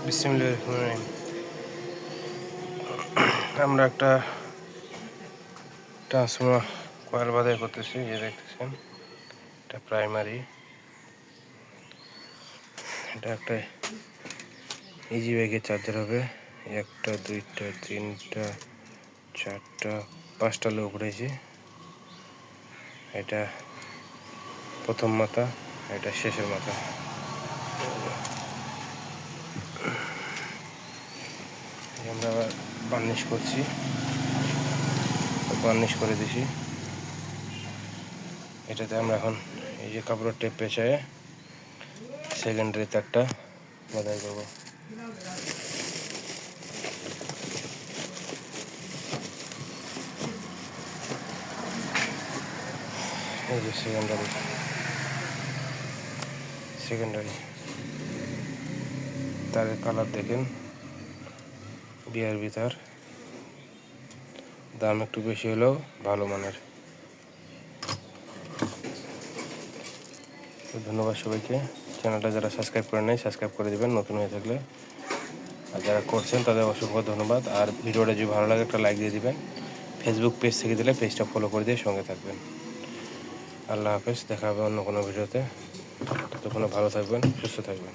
বিসমিল্লাহির রহমানির রহিম। আমরা একটা ট্রান্সফর্মার কয়েল বাঁধাই করতেছি, যে দেখতেছেন এটা প্রাইমারি। এটা একটা ইজি ব্যাগের চার্জার হবে। একটা, দুইটা, তিনটা, চারটা, পাঁচটা লোক রয়েছে। এটা প্রথম মাথা, এটা শেষের মাথা। আমরা বার্নিশ করছি, বার্নিশ করে দিছি। এটাতে আমরা এখন এই যে কাপড়ের টেপ পেঁচায়ে সেকেন্ডারি তারটা বাঁধাই করবো। এই যে সেকেন্ডারি তারের কালার দেখেন, বিআরবি তার, দাম একটু বেশি হলেও ভালো মানের। ধন্যবাদ সবাইকে। চ্যানেলটা যারা সাবস্ক্রাইব করে নেয় সাবস্ক্রাইব করে দেবেন নতুন হয়ে থাকলে, আর যারা করছেন তাদের অসংখ্য ধন্যবাদ। আর ভিডিওটা যদি ভালো লাগে একটা লাইক দিয়ে দিবেন। ফেসবুক পেজ থেকে দিলে পেজটা ফলো করে দিয়ে সঙ্গে থাকবেন। আল্লাহ হাফেজ, দেখা হবে অন্য কোনো ভিডিওতে। ততক্ষণে ভালো থাকবেন, সুস্থ থাকবেন।